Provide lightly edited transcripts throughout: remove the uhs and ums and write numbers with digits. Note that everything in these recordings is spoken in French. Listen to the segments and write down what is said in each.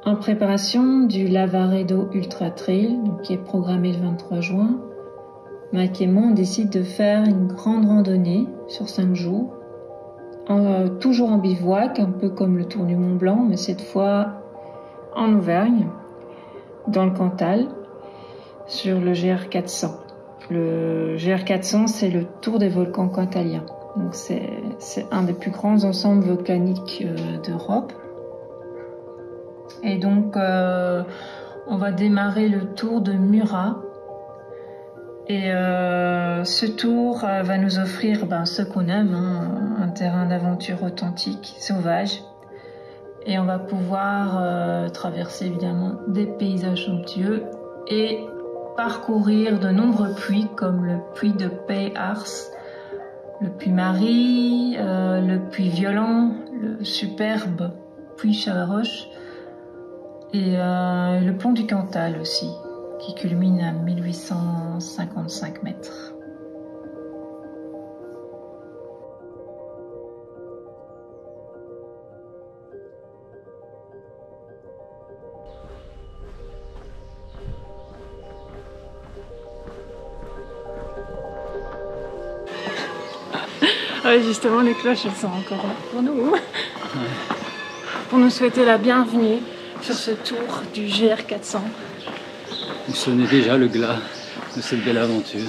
En préparation du Lavaredo Ultra Trail, donc qui est programmé le 23 juin, Mike et moi on décide de faire une grande randonnée sur 5 jours, toujours en bivouac, un peu comme le Tour du Mont Blanc, mais cette fois en Auvergne, dans le Cantal, sur le GR400. Le GR400, c'est le Tour des volcans cantaliens. Donc c'est un des plus grands ensembles volcaniques d'Europe. Et donc, on va démarrer le tour de Murat. Et ce tour va nous offrir ce qu'on aime, un terrain d'aventure authentique, sauvage. Et on va pouvoir traverser évidemment des paysages somptueux et parcourir de nombreux puits comme le puits de Pays-Ars, le puits Marie, le puits Violent, le superbe puits Chavaroche et le pont du Cantal aussi, qui culmine à 1855 mètres. Ouais, justement, les cloches, elles sont encore là pour nous. Pour nous souhaiter la bienvenue sur ce tour du GR400. Vous sonnez déjà le glas de cette belle aventure.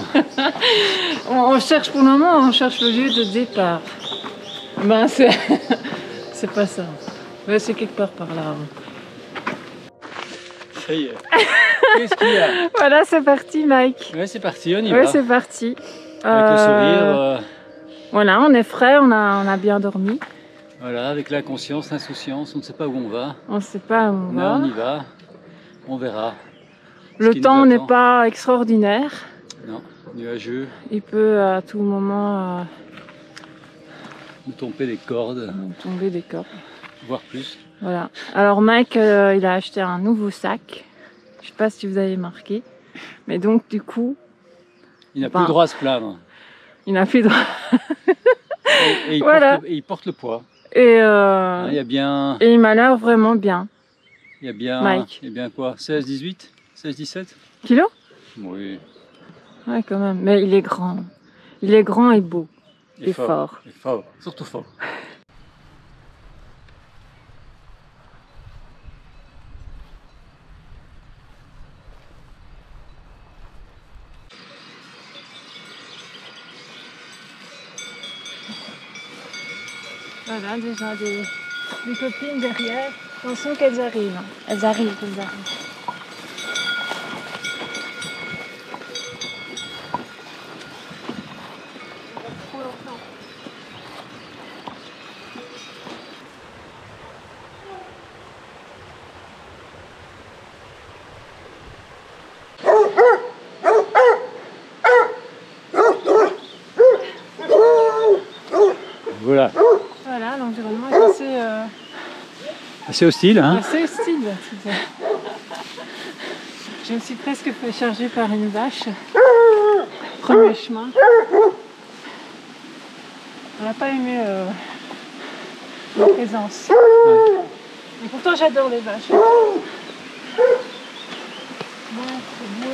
On cherche pour le moment, on cherche le lieu de départ. C'est pas ça. Mais c'est quelque part par là. Ça y est. Qu'est-ce qu'il y a? Voilà, c'est parti, Mike. Ouais, c'est parti, on y va. Ouais, c'est parti. Avec le sourire. Voilà, on est frais, on a bien dormi. Voilà, avec la conscience, l'insouciance, on ne sait pas où on va. On ne sait pas où on Mais va. on y va, on verra. Le temps n'est pas extraordinaire. Non, nuageux. Il peut à tout moment nous tomber des cordes. Tomber des cordes. Voire plus. Voilà. Alors Mike, il a acheté un nouveau sac. Je ne sais pas si vous avez marqué. Mais donc du coup... Il n'a plus le droit à se plaindre. Il n'a plus le droit. Et voilà. Il porte le poids. Et, il y a bien... et il m'a l'air vraiment bien. Il y a bien... Mike. Il y a bien quoi? 16, 18? 16, 17 kilos? Oui. Ouais, quand même. Mais il est grand. Il est grand et beau. Et fort. Et fort. Surtout fort. Voilà, déjà des copines derrière. Attention qu'elles arrivent. Elles arrivent. Voilà. Voilà, l'environnement est assez hostile, hein? Assez hostile. Je me suis presque fait charger par une vache. Premier chemin. On n'a pas aimé la présence. Ouais. Et pourtant j'adore les vaches. Bon, c'est beau.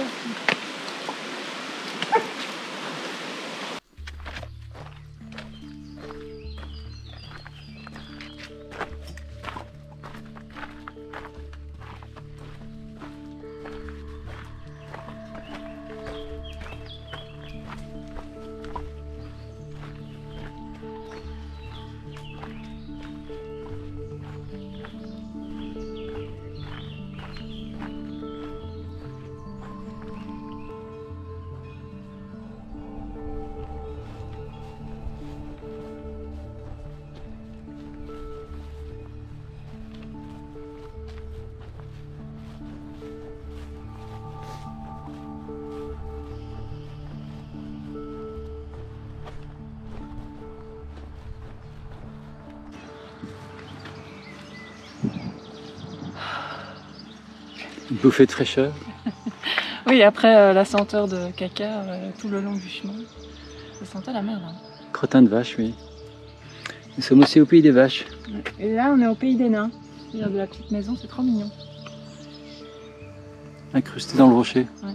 Une bouffée de fraîcheur. Oui, après la senteur de caca tout le long du chemin, ça sentait la merde. Hein. Crottin de vache, oui. Nous sommes aussi au pays des vaches. Et là, on est au pays des nains. Il y a de la petite maison, c'est trop mignon. incrusté dans le rocher. Ouais.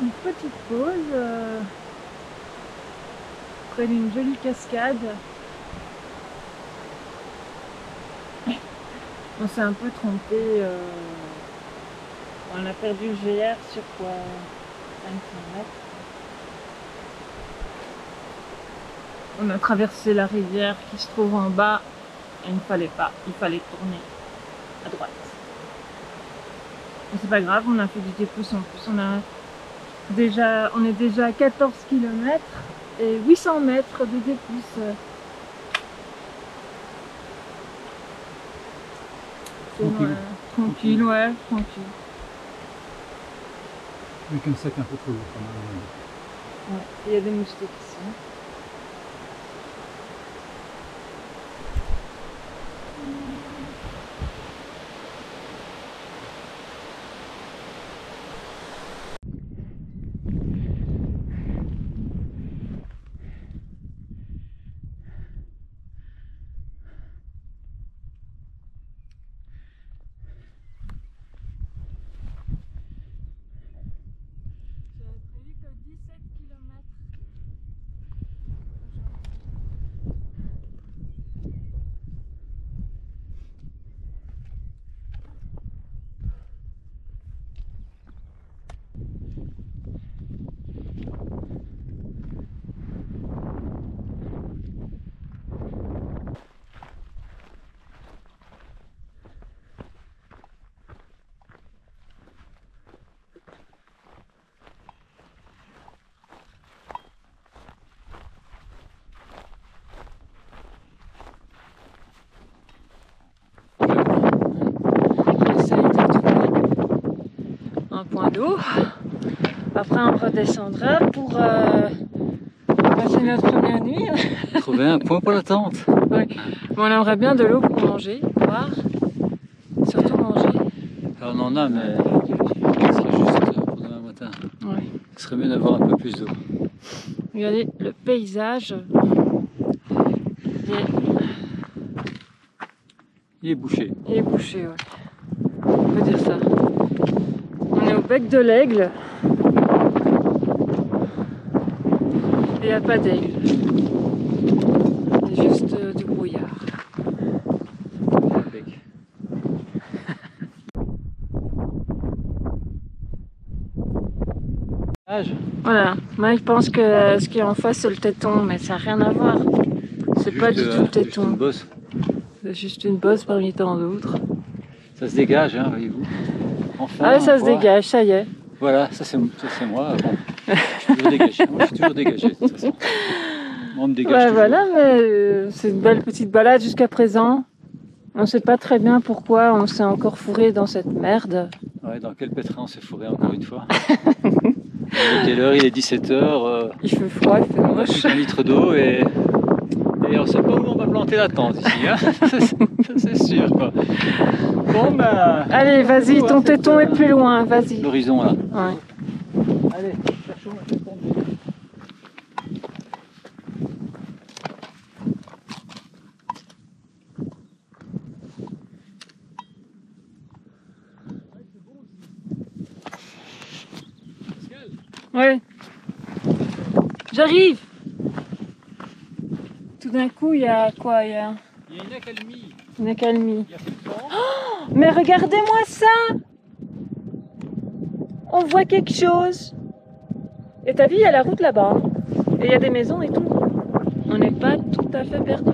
Une petite pause près d'une jolie cascade. On s'est un peu trompé. On a perdu le GR sur quoi 500 mètres. On a traversé la rivière qui se trouve en bas et il ne fallait pas, il fallait tourner à droite. Mais c'est pas grave, on a fait du D+ en plus. On est déjà à 14 km et 800 mètres de D+. Tranquille. Tranquille, ouais, tranquille. Avec un sac un peu trop lourd quand même. Ouais, il y a des moustiques ici. J'avais prévu que 17 km. J'essaye de trouver un point d'eau. Après on redescendra pour passer notre première nuit. Trouver un point pour la tente. Ouais. Mais on aimerait bien de l'eau pour manger, boire, surtout manger. Alors on en a, mais ce serait juste pour demain matin. Ouais. Il serait mieux d'avoir un peu plus d'eau. Regardez le paysage. Il est bouché. Il est bouché, ouais. On peut dire ça. On est au bec de l'Aigle. Et il n'y a pas d'aigle. Il y a juste du brouillard. Bec. Voilà, Mike pense que ce qui est en face c'est le téton, mais ça n'a rien à voir. C'est pas du tout le juste téton. une bosse. C'est juste une bosse parmi tant d'autres. Ça se dégage, hein, voyez-vous. Enfin, Ah, ça on se voit. dégage, ça y est. Voilà, ça c'est moi. Bon. Je suis toujours dégagé. Moi, je suis toujours dégagé de toute façon. Moi, on me dégage Ouais, toujours. voilà, mais c'est une belle petite balade jusqu'à présent. On ne sait pas très bien pourquoi on s'est encore fourré dans cette merde. Ouais, dans quel pétrin on s'est fourré encore une fois. Il est quelle heure? Il est 17h. Il fait froid, il fait On a moche. plus d'1 litre d'eau et on sait pas où on va planter la tente ici. Hein. Ça, c'est sûr quoi. Bon ben. Allez, vas-y, ton téton est plus loin, vas-y. L'horizon là. Ouais. Allez, cherchons la tête. Ouais. J'arrive. Tout d'un coup, il y a quoi? Il y a Il y a une accalmie. une accalmie. Il y a plus de vent. Mais regardez-moi ça! On voit quelque chose. Et t'as vu, il y a la route là-bas. Hein. Et il y a des maisons et tout. On n'est pas tout à fait perdu.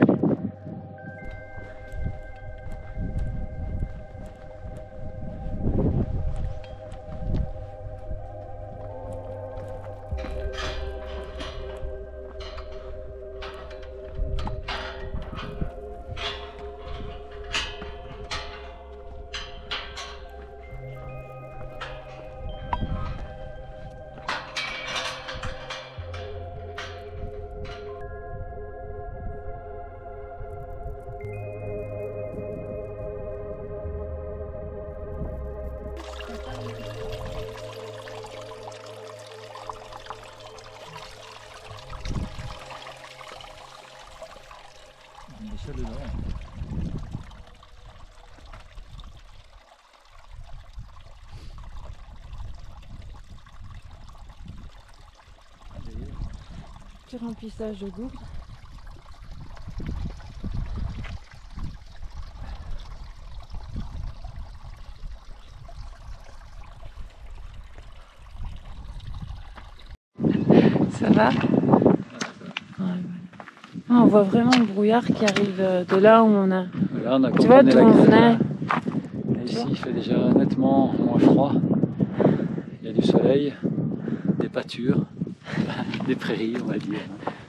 Il est chaleureux. Petit remplissage de gourde. Ça va? On voit vraiment le brouillard qui arrive de là où on a. Là, on a Tu vois d'où on venait? Et ici, il fait déjà nettement moins froid. Il y a du soleil, des pâtures, des prairies, on va dire.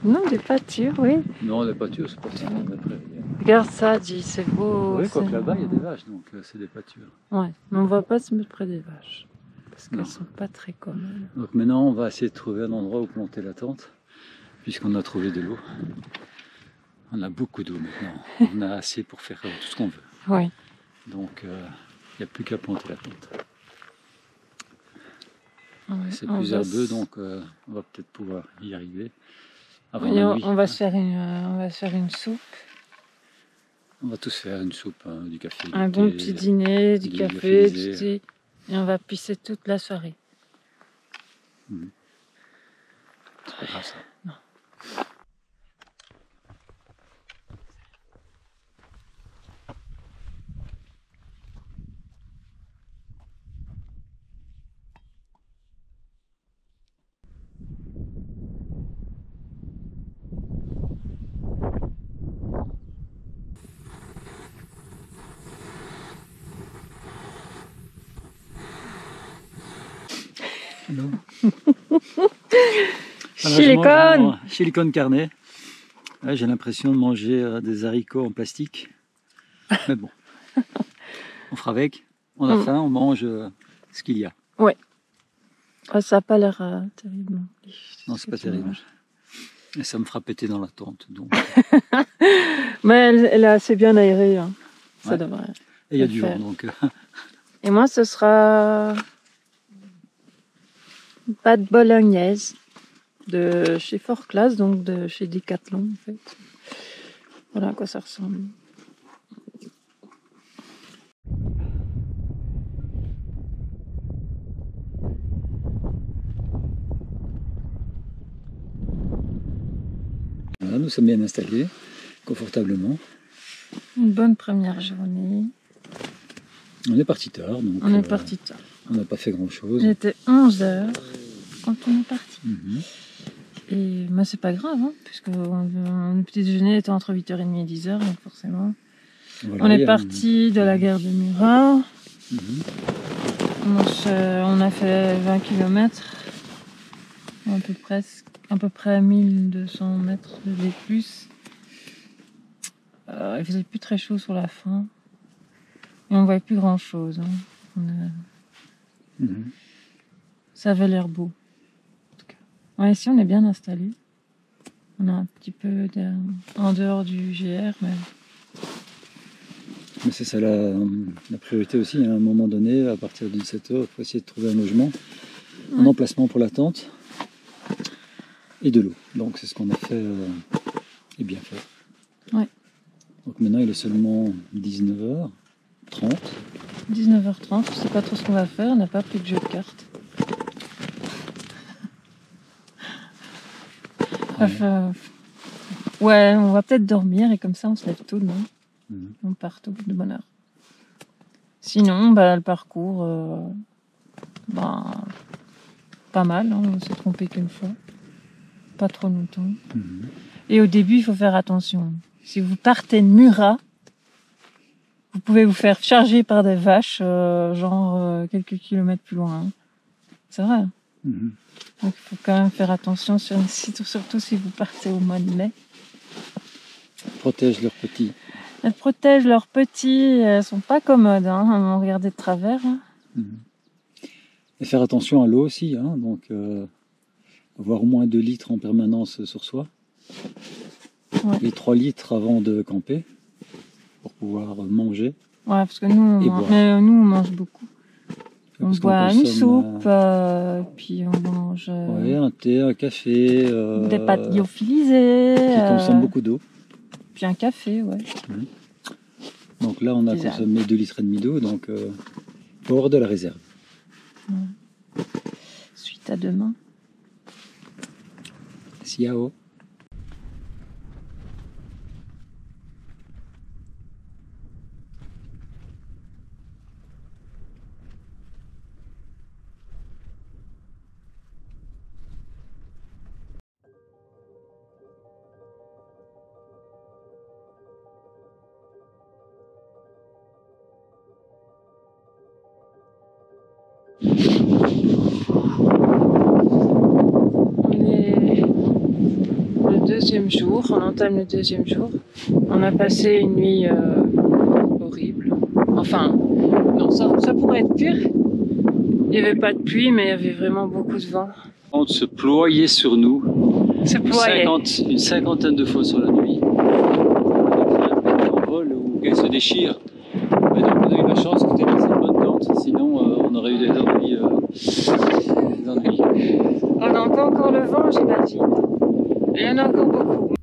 Non, des pâtures, oui. Non, les pâtures, c'est pas ça, des prairies. Regarde ça, dis, c'est beau. Oui, quoique là-bas, il y a des vaches, donc c'est des pâtures. Ouais, mais on va pas se mettre près des vaches. Parce Non. qu'elles sont pas très communes. Donc maintenant, on va essayer de trouver un endroit où planter la tente, puisqu'on a trouvé de l'eau. On a beaucoup d'eau maintenant. On a assez pour faire tout ce qu'on veut. Oui. Donc, il n'y a plus qu'à planter la tente. Ouais, C'est on plus va herbeux, s- donc on va peut-être pouvoir y arriver avant Et la nuit. on va se faire une soupe, On va tous faire une soupe, du café, un du bon thé. petit dîner, du du café, du lyophilisé. thé. Et on va pisser toute la soirée. C'est pas grave ça. Non. Silicone! Silicone carnet. Là, j'ai l'impression de manger des haricots en plastique. Mais bon, on fera avec. On a faim, on mange ce qu'il y a. Ah, ça n'a pas l'air terrible. Non, c'est pas terrible. Et ça me fera péter dans la tente. Donc. Mais elle est assez bien aérée. Hein. Ça Ouais. devrait. Et il y a Le du faire. vent, donc Et moi, ce sera une pâte bolognaise de chez Fort Class, donc de chez Decathlon en fait. Voilà à quoi ça ressemble. voilà, nous sommes bien installés, confortablement. Une bonne première journée. On est parti tard, donc On est parti tard. on n'a pas fait grand-chose. Il était 11h quand on est parti. Mhm. Et moi, c'est pas grave, hein, puisque le petit déjeuner était entre 8h30 et 10h, donc forcément. Voilà, On il est y a parti de la gare de Murat. Mhm. On a fait 20 km, à peu près 1200 mètres de V+. Il faisait plus très chaud sur la fin. Et on voyait plus grand chose. Hein. Mhm. Ça avait l'air beau. En tout cas. Ouais, ici on est bien installé. On a un petit peu en dehors du GR, mais Mais c'est ça la priorité aussi, hein. À un moment donné, à partir de 17h, il faut essayer de trouver un logement, un emplacement pour la tente et de l'eau. Donc c'est ce qu'on a fait et bien fait. Ouais. Donc maintenant il est seulement 19h30. 19h30, je sais pas trop ce qu'on va faire, on n'a pas pris de jeu de cartes. Ouais, on va peut-être dormir et comme ça on se lève tôt demain. Mhm. On part tôt de bonne heure. Sinon, bah, le parcours, pas mal, hein, on s'est trompé qu'une fois. Pas trop longtemps. Mhm. Et au début, il faut faire attention. Si vous partez de Murat, vous pouvez vous faire charger par des vaches, quelques kilomètres plus loin. Hein. C'est vrai. Mhm. Donc il faut quand même faire attention, surtout si vous partez au mois de mai. Protège leurs petits. Elles protègent leurs petits, elles sont pas commodes, hein, à regarder de travers. Hein. Mhm. Et faire attention à l'eau aussi, hein, donc avoir au moins 2 litres en permanence sur soi. Ouais. Et 3 litres avant de camper pour pouvoir manger. Ouais, parce que nous, on mange beaucoup. On Parce qu'on boit une consomme, soupe, puis on mange ouais, un thé, un café. des pâtes lyophilisées. Qui consomment beaucoup d'eau. puis un café, ouais. Donc là, on a Bizarre. consommé 2,5 litres d'eau, donc hors de la réserve. Suite à demain. Ciao. On est le deuxième jour, on entame le deuxième jour. On a passé une nuit horrible. Enfin, non, ça pourrait être pire. Il n'y avait pas de pluie, mais il y avait vraiment beaucoup de vent. On se ployait sur nous Se ployait. une cinquantaine de fois sur la nuit. En vol ou qu'elle se déchire. Mais donc on a eu la chance que tu aies laissé une bonne tente, sinon on aurait eu des ennuis. On entend encore le vent, j'imagine. Il y en a encore beaucoup.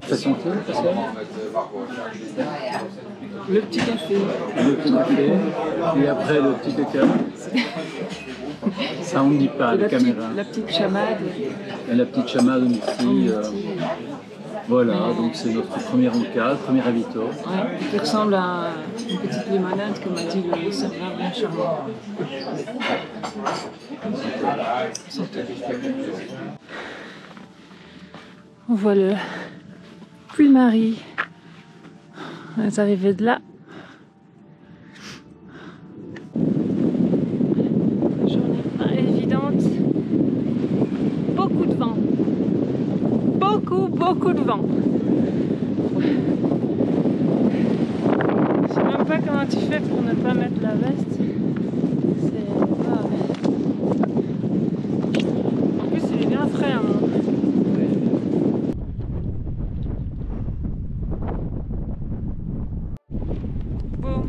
Ta santé, Pascal? Le petit café. Le petit café, et après le petit caca. Ça on ne dit pas, la caméra. La petite chamade. Et la petite chamade ici. Voilà, donc c'est notre premier encas, premier ravito. Ouais, qui ressemble à une petite limonade, comme a dit le serveur, bien charmant. On voit le Puy-Marie. On est arrivé de là. Journée pas évidente. Beaucoup de vent. Beaucoup de vent. Je sais même pas comment tu fais pour ne pas mettre la veste. C'est grave. En plus, il est bien frais. Hein. Boum.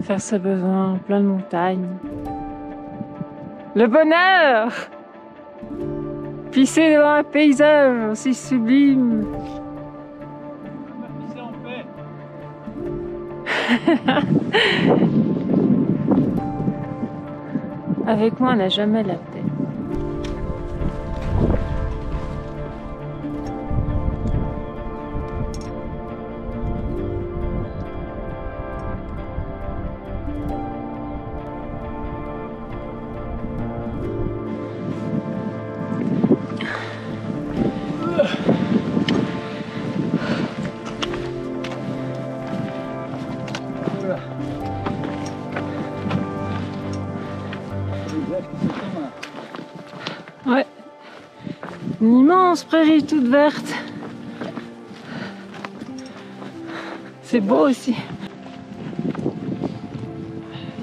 Faire ses besoins en pleine montagne. Le bonheur! Pisser devant un paysage aussi sublime. On va pisser en paix. Avec moi, on n'a jamais la tête. Ouais, une immense prairie toute verte. C'est beau aussi.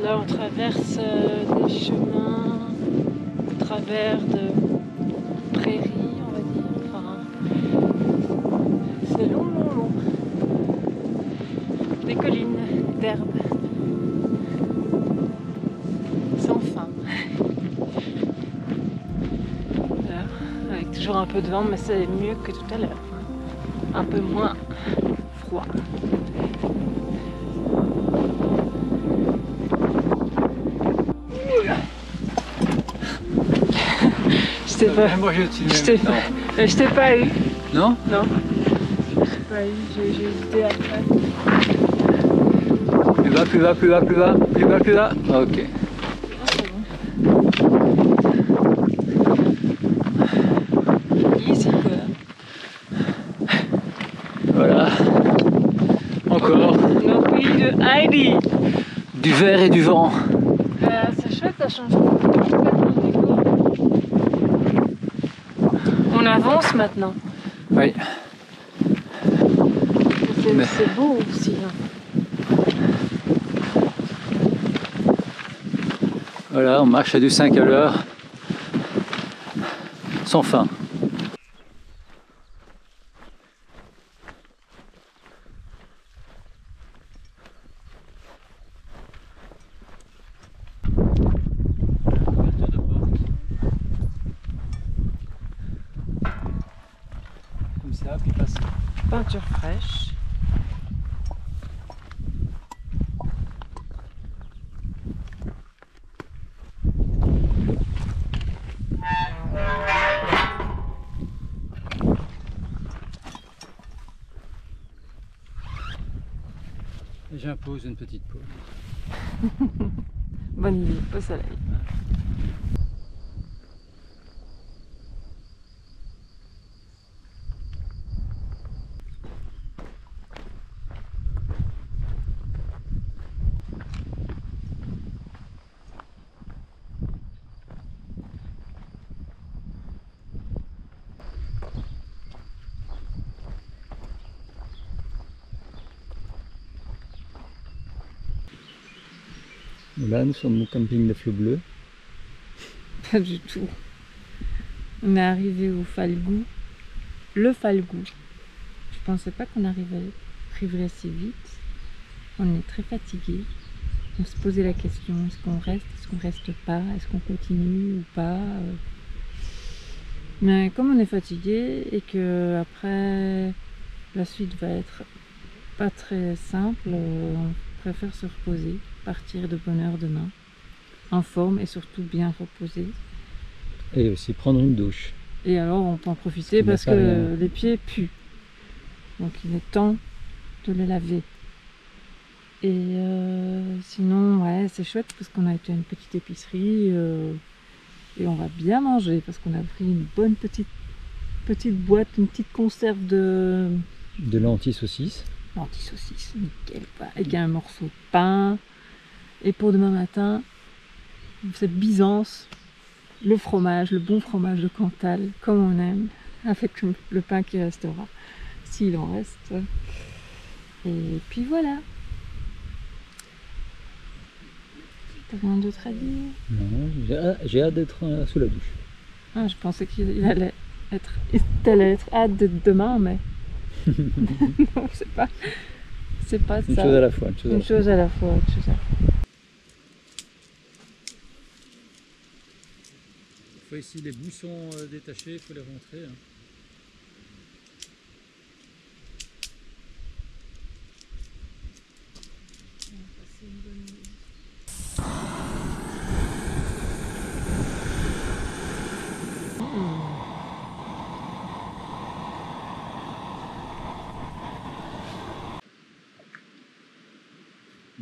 Là, on traverse des chemins au travers de prairies, on va dire. Enfin, c'est long, long, long. Des collines d'herbes. Sans fin. Voilà. Avec toujours un peu de vent, mais c'est mieux que tout à l'heure. Un peu moins froid. Je t'ai pas eu. Non? Non. Je t'ai pas eu, j'ai hésité après. Plus bas, plus bas, plus bas, plus bas, plus bas, plus bas. Ok. Ah, c'est bon. Easy quoi. Voilà. Encore. Nos pays de Heidi. Du vert et du vent. C'est chouette, ça change complètement de décor. On avance maintenant. Oui. C'est beau aussi. Hein. Voilà, on marche à du 5 à l'heure. Sans fin. Comme ça, puis passe. Peinture fraîche. Et j'impose une petite pause. Bonne idée, au soleil. Là, nous sommes au camping de Flot Bleu. Pas du tout. On est arrivé au Falgou. Le Falgou. Je pensais pas qu'on arriverait si vite. On est très fatigué. On se posait la question, est-ce qu'on reste pas, est-ce qu'on continue ou pas. Mais comme on est fatigué et que après la suite va être pas très simple, on préfère se reposer, partir de bonne heure demain, en forme et surtout bien reposé. Et aussi prendre une douche. Et alors on peut en profiter parce que les pieds puent. Donc il est temps de les laver. Et sinon, ouais, c'est chouette parce qu'on a été à une petite épicerie et on va bien manger parce qu'on a pris une bonne petite boîte, une petite conserve de lentilles saucisses. Lentilles saucisses, nickel, quoi. Avec un morceau de pain. Et pour demain matin, cette Byzance, le fromage, le bon fromage de Cantal, comme on aime, avec le pain qui restera, s'il en reste. Et puis voilà. T'as rien d'autre à dire? Non, j'ai hâte d'être sous la douche. Ah, je pensais qu'il allait être hâte de demain, mais non, c'est pas ça. Une chose à la fois. Une chose à la fois. Il faut ici les bouts sont détachés, il faut les rentrer. Hein.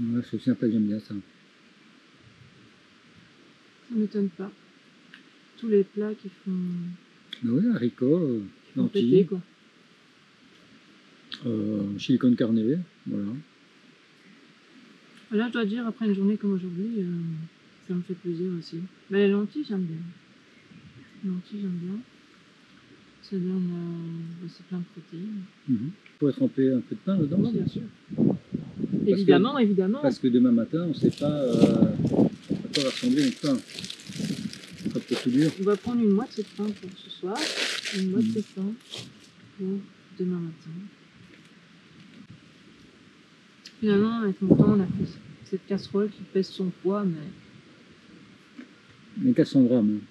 Ouais, c'est sympa, j'aime bien ça. Ça m'étonne pas. Tous les plats qui font... Mais oui, haricots, lentilles, péter, quoi. chili con carne, voilà. Là, je dois dire, après une journée comme aujourd'hui, ça me fait plaisir aussi. Mais les lentilles, j'aime bien. Les lentilles, j'aime bien. Ça donne aussi plein de protéines. Il faut tremper un peu de pain dedans. Oui, bien sûr. Évidemment, évidemment. Parce que demain matin, on ne sait pas à quoi va ressembler notre pain. Ça sera peut-être tout dur. On va prendre une moitié de pain pour ce soir, une moitié de pain pour demain matin. Finalement, avec mon temps, on a fait cette casserole qui pèse son poids, Mais 400 grammes.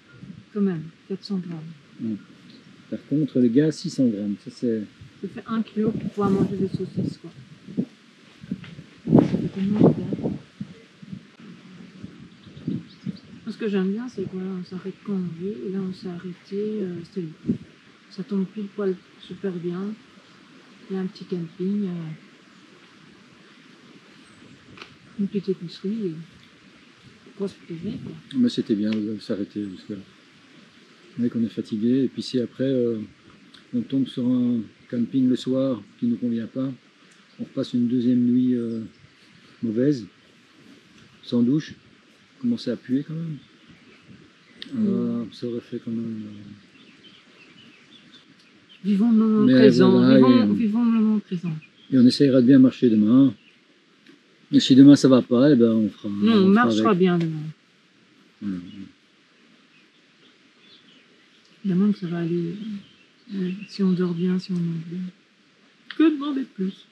quand même, 400 grammes. Par contre, les gars, 600 grammes. Ça, c'est... Ça fait 1 kilo pour pouvoir manger des saucisses, quoi. C'est tellement bien. Ce que j'aime bien, c'est qu'on s'arrête quand on veut. Et là, on s'est arrêté, c'était le... Ça tombe pile poil super bien. Il y a un petit camping, une petite épicerie, et grosse plaisir, quoi. Mais c'était bien de s'arrêter jusque-là. On est qu'on est fatigué. Et puis si après, on tombe sur un camping le soir qui ne nous convient pas, on repasse une deuxième nuit mauvaise, sans douche, commencer à puer quand même. Ça aurait fait quand même... Vivons le moment Mais présent, voilà, vivons le moment présent. Et on essayera de bien marcher demain. Et si demain ça va pas, eh ben on fera... Non, on marchera bien demain. Évidemment que ça va aller, si on dort bien, si on mange bien. Que demander de plus?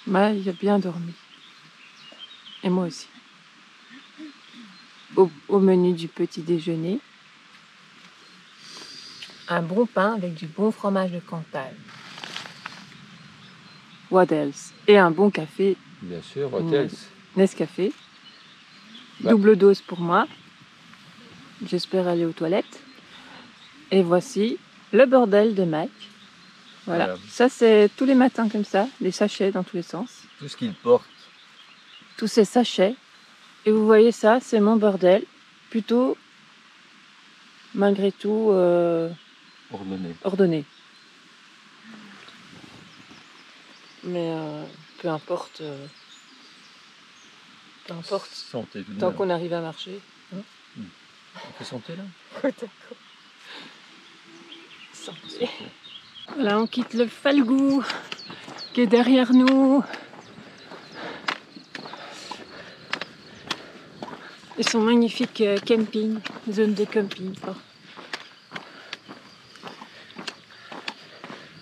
Il a bien dormi. Et moi aussi. Au menu du petit déjeuner, un bon pain avec du bon fromage de Cantal. What else? Et un bon café. Bien sûr, hôtels. Nescafé. Bah. Double dose pour moi. J'espère aller aux toilettes. Et voici le bordel de Mike. Voilà. Ça c'est tous les matins comme ça, des sachets dans tous les sens. Tout ce qu'il porte. Tous ces sachets. Et vous voyez ça, c'est mon bordel. Plutôt, malgré tout, ordonné. Mais peu importe. Santé, tant qu'on arrive à marcher. Hein? On peut santé là? D'accord. Santé. Voilà, on quitte le Falgou qui est derrière nous. Et son magnifique camping, zone de camping. Quoi.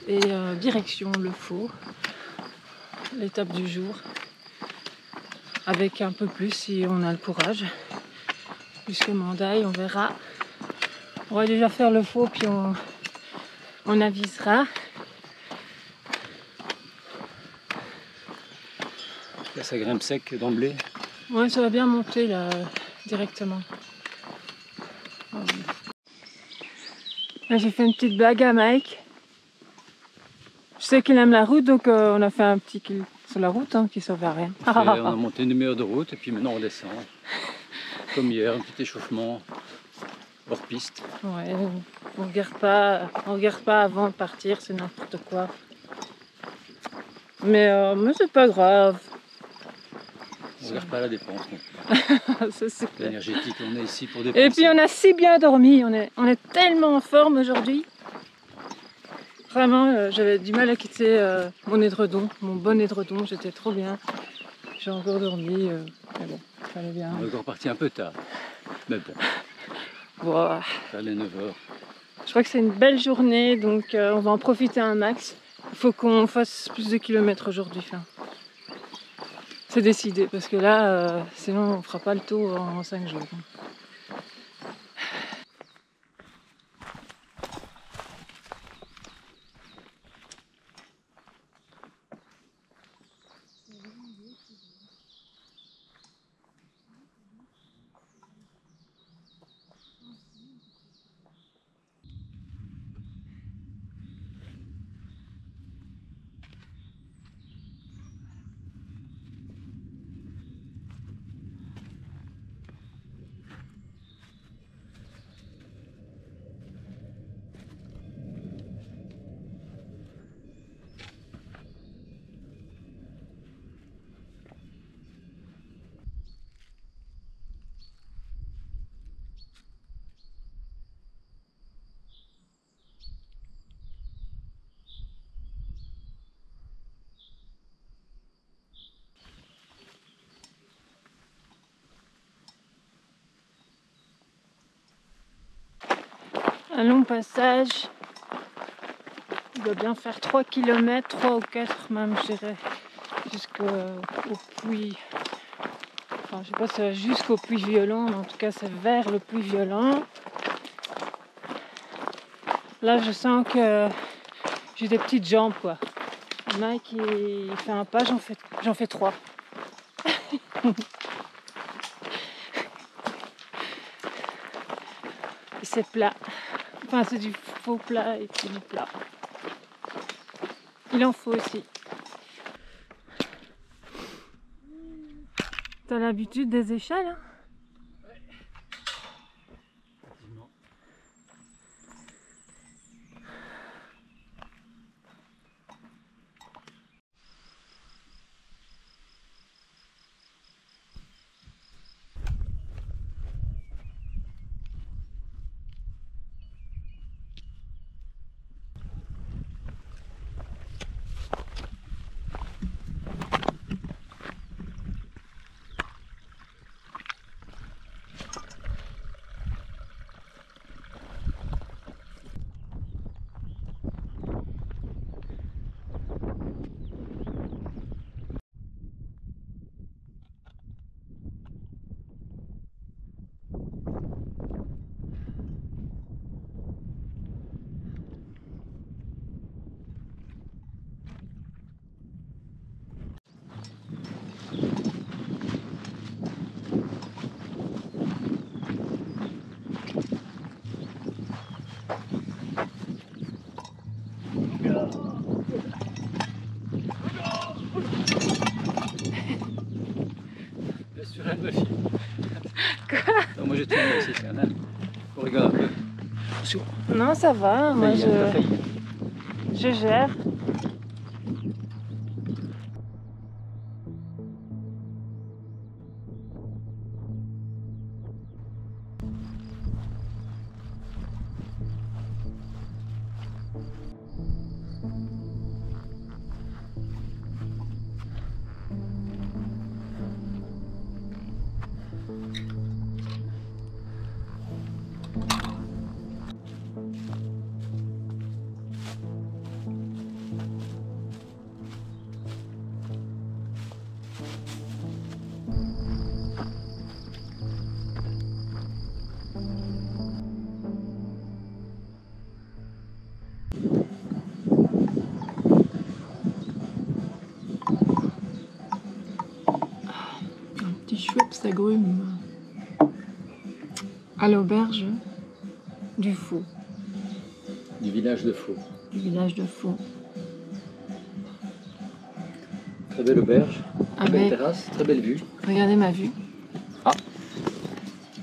Et direction le Faux, l'étape du jour. Avec un peu plus si on a le courage. Jusque Mandaille, on verra. On va déjà faire le Faux puis on avisera. Là, ça grimpe sec d'emblée. Ouais, ça va bien monter là, directement. Là, j'ai fait une petite blague à Mike. Je sais qu'il aime la route, donc on a fait un petit kill sur la route qui ne servait à rien. On a monté une demi-heure de route et puis maintenant on descend. Comme hier, un petit échauffement hors piste. Ouais, on regarde pas avant de partir, c'est n'importe quoi. Mais c'est pas grave. On ne regarde pas la dépense. Ça, c'est clair. L'énergétique, on est ici pour dépenser. Et puis on a si bien dormi, on est tellement en forme aujourd'hui. Vraiment, j'avais du mal à quitter mon édredon, mon bon édredon, j'étais trop bien. J'ai encore dormi, mais bon, ça allait bien. On est encore parti un peu tard, mais bon. Wow. Ça allait 9h. Je crois que c'est une belle journée, donc on va en profiter un max. Il faut qu'on fasse plus de kilomètres aujourd'hui. C'est décidé, parce que là, sinon on fera pas le tour en 5 jours. Un long passage, il doit bien faire 3 km, 3 ou 4 même, je dirais, jusqu'au puits. Enfin, je sais pas si c'est jusqu'au puits violent, mais en tout cas c'est vers le puits violent. Là je sens que j'ai des petites jambes quoi. Mike il fait un pas, j'en fais 3. Et c'est plat. Enfin c'est du faux plat et puis du plat. Il en faut aussi. T'as l'habitude des échelles hein? Sur elle me file. Non, moi je tiens aussi, on rigole un peu. Attention. Non ça va, moi je gère. Schweppes agrumes à l'auberge du Faux. Du village de Faux. Du village de Faux. Très belle auberge, très belle terrasse, très belle vue. Regardez ma vue. Ah.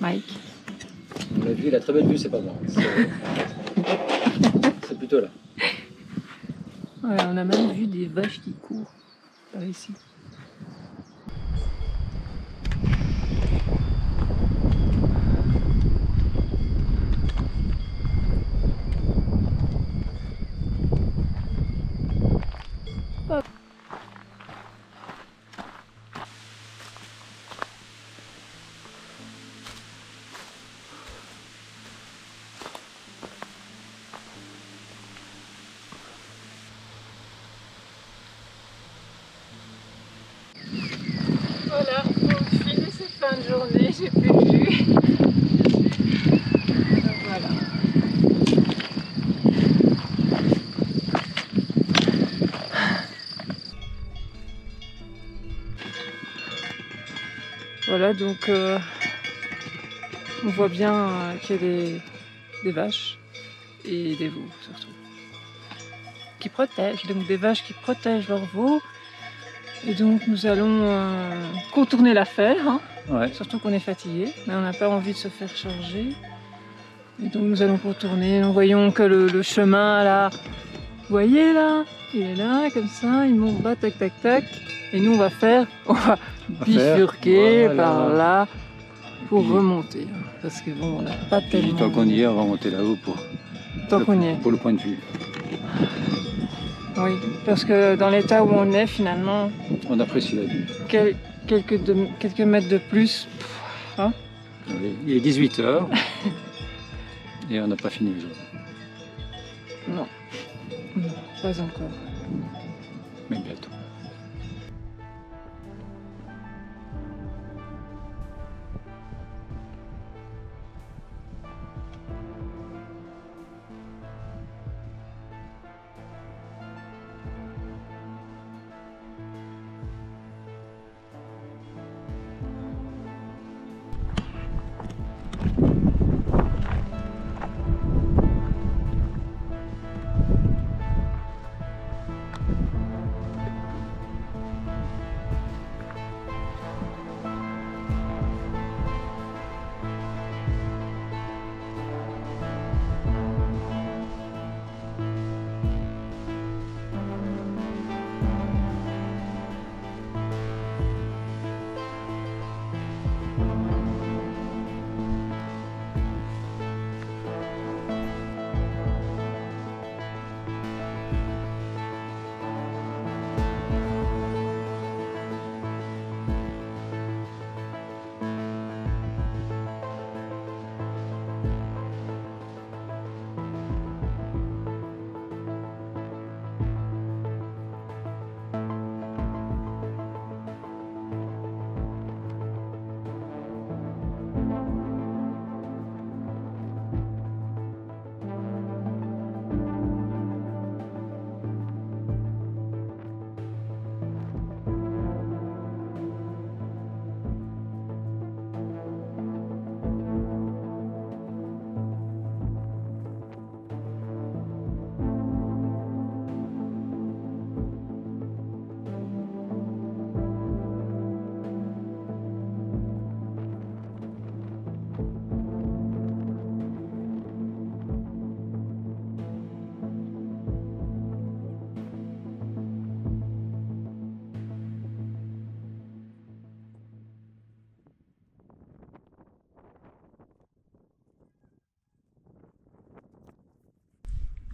Mike. La vue, la très belle vue, c'est pas moi. C'est plutôt là. Ouais, on a même vu des vaches qui courent par ici. Voilà, pour finir cette fin de journée, j'ai plus de vue. Donc voilà. Voilà, donc on voit bien qu'il y a des vaches et des veaux surtout qui protègent, donc des vaches qui protègent leurs veaux. Et donc nous allons contourner la ferre, hein. Ouais. Surtout qu'on est fatigué, mais on n'a pas envie de se faire charger. Et donc nous allons contourner, nous voyons que le chemin là, vous voyez là, il est là comme ça, il monte bas, tac tac tac. Et nous on va bifurquer voilà. par là pour remonter. Parce que bon, on n'a pas tellement... Tant qu'on y est, on va monter là-haut pour le point de vue. Oui, parce que dans l'état où on est finalement, On apprécie la vue. quelques mètres de plus, hein. Il est 18h et on n'a pas fini aujourd'hui. Non, pas encore. Mais bientôt.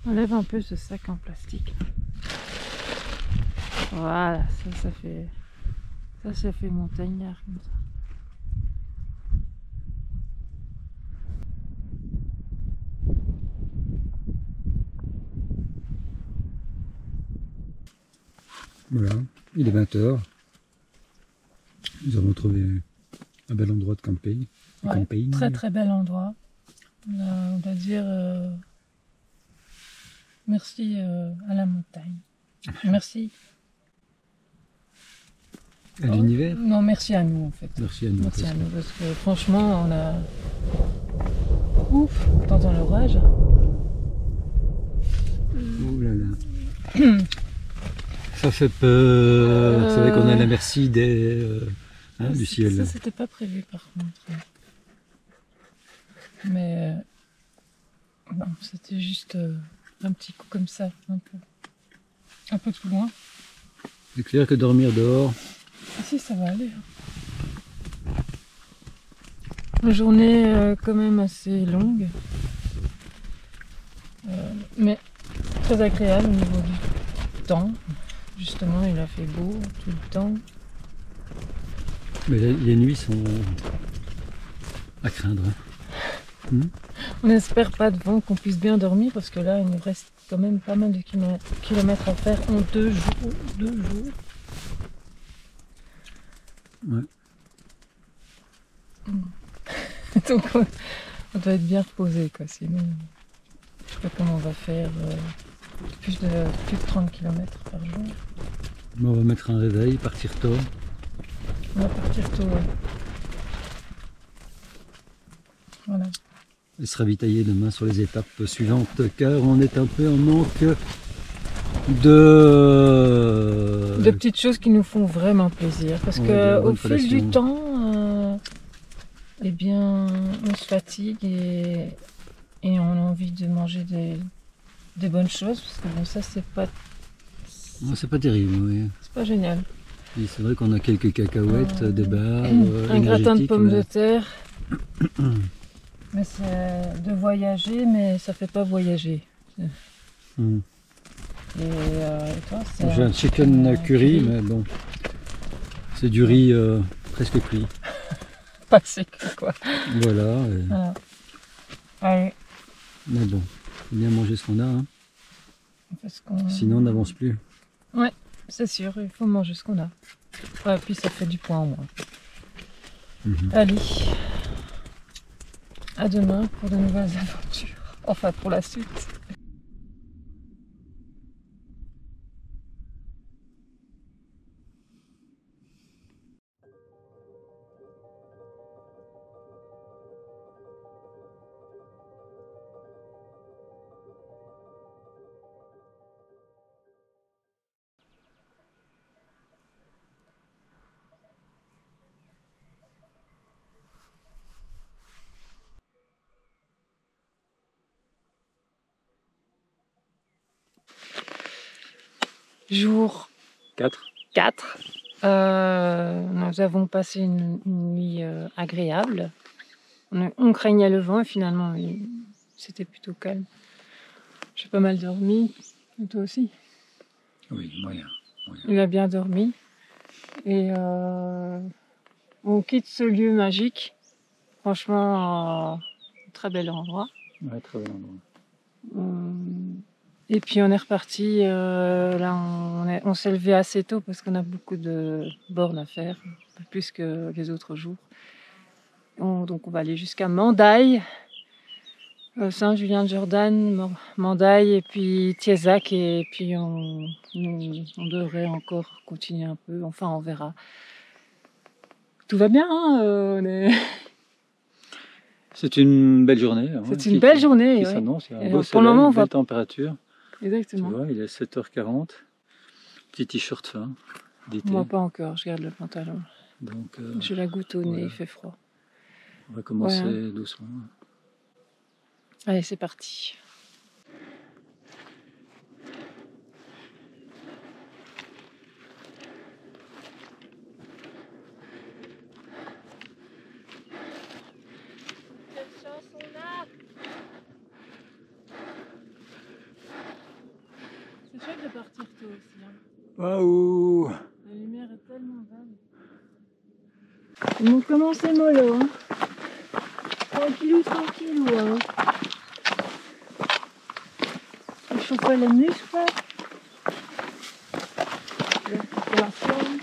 Enlève un peu ce sac en plastique. Voilà, ça fait montagnard comme ça. Voilà, il est 20h. Nous avons trouvé un bel endroit de camping. Ouais, très très bel endroit. On doit dire merci à la montagne. Merci. À l'univers. Non, merci à nous en fait. Merci à nous. Merci à nous parce que franchement, on a... Ouf, t'entends l'orage? Oh là là. Ça fait peur. C'est vrai qu'on est à la merci du ciel. Ça, c'était pas prévu par contre. Mais non, c'était juste un petit coup comme ça, un peu plus loin. C'est clair que dormir dehors. Ah si, ça va aller. La journée quand même assez longue, mais très agréable au niveau du temps. Justement, il a fait beau tout le temps. Mais les nuits sont à craindre. On espère pas de vent, qu'on puisse bien dormir parce que là, il nous reste quand même pas mal de kilomètres à faire en 2 jours. 2 jours. Ouais. Donc on doit être bien reposé, quoi. Sinon, je sais pas comment on va faire plus de 30 km par jour. On va mettre un réveil, partir tôt. On va partir tôt, ouais. Voilà. Et se ravitailler demain sur les étapes suivantes, car on est un peu en manque de petites choses qui nous font vraiment plaisir. Parce que au fil du temps, eh bien, on se fatigue et on a envie de manger des bonnes choses. Parce que bon, ça, c'est pas terrible, oui. C'est pas génial. Et c'est vrai qu'on a quelques cacahuètes, des barres, un gratin de pommes mais... de terre. Mais c'est de voyager, mais ça fait pas voyager. Mm. Et toi, c'est j'ai un chicken curry, mais bon, c'est du riz presque cuit. Pas sec, quoi. Voilà. Voilà. Allez. Mais bon, faut bien manger ce qu'on a, hein. Sinon on n'avance plus. Ouais, c'est sûr, il faut manger ce qu'on a. Ouais, puis ça fait du poids en moins. Allez, à demain pour de nouvelles aventures. Enfin, pour la suite. Jour 4. Nous avons passé une nuit agréable. On craignait le vent et finalement c'était plutôt calme. J'ai pas mal dormi, et toi aussi? Oui, moyen. Il a bien dormi. Et on quitte ce lieu magique. Franchement, très bel endroit. Ouais, très bel endroit. Et puis on est reparti, là on s'est levé assez tôt parce qu'on a beaucoup de bornes à faire, plus que les autres jours. Donc on va aller jusqu'à Mandaille, Saint-Julien-de-Jourdain, Mandaille et puis Thiézac, et puis on devrait encore continuer un peu, enfin on verra. Tout va bien, hein, C'est une belle journée. Hein, c'est une belle journée, qui ouais. s'annonce, il y a un beau Pour soleil, le moment, une belle température. Exactement. Tu vois, il est 7h40. Petit t-shirt fin d'été. Moi pas encore, je garde le pantalon. Donc, je la goutte au nez, voilà. Il fait froid. On va commencer Ouais. doucement. Allez, c'est parti. Quelle chance on a! C'est chouette de partir tôt aussi. Hein. Waouh! La lumière est tellement belle. On commence mollo, hein. Tranquillou, tranquillou, hein. On chauffe les muscles. La forme.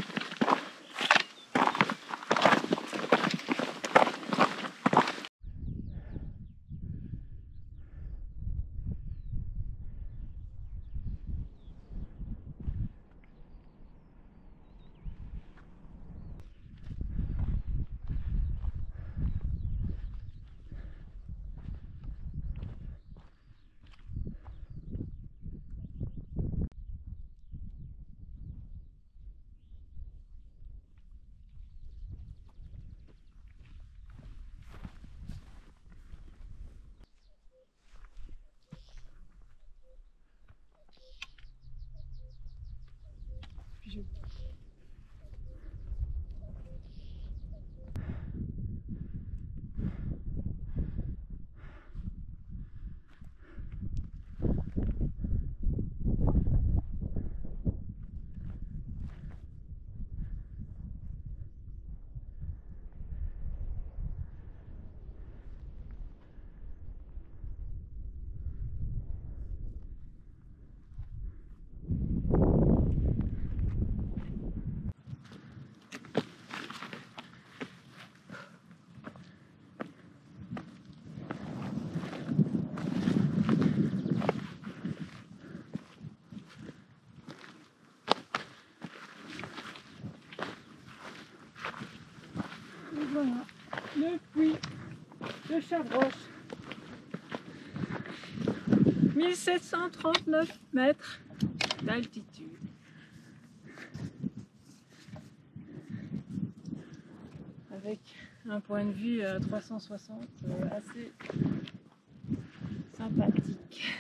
Voilà, le puits de Chavroche. 1739 mètres d'altitude. Avec un point de vue à 360 assez sympathique.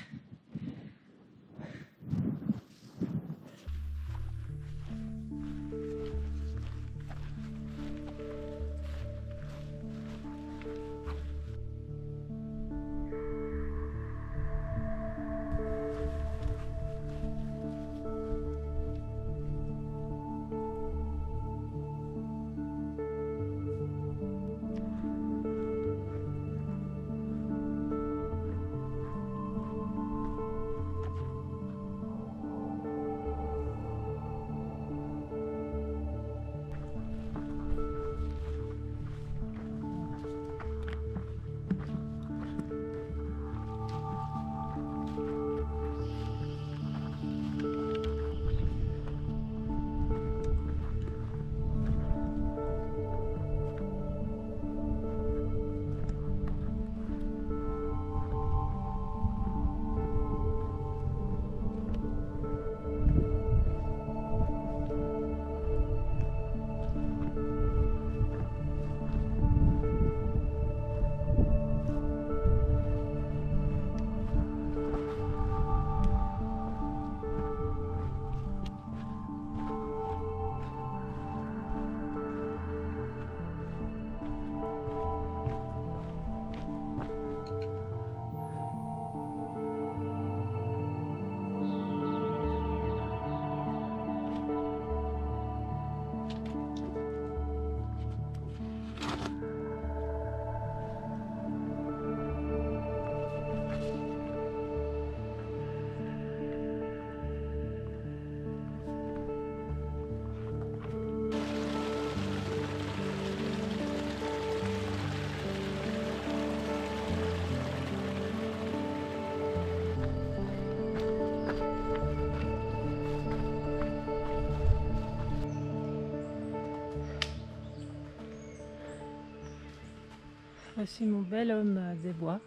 Voici mon bel homme des bois.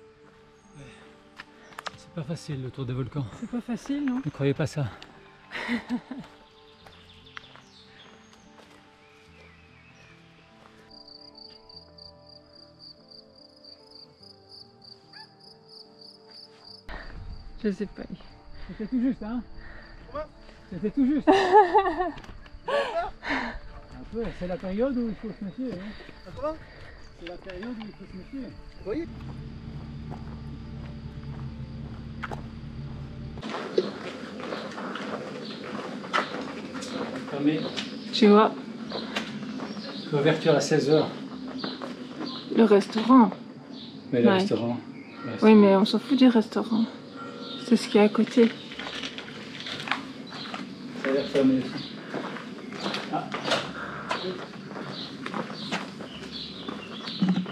C'est pas facile le tour des volcans. C'est pas facile, non? Ne croyez pas ça. Je sais pas. C'était tout juste, hein? C'était tout juste. Un peu, c'est la période où il faut se méfier. Hein? C'est la période où il faut se méfier. Oui. Fermé. Tu vois, Ouverture à 16h. le restaurant. Mais le Ouais. restaurant. Oui, mais on s'en fout du restaurant. C'est ce qui est à côté. Ça a l'air fermé aussi. Ah.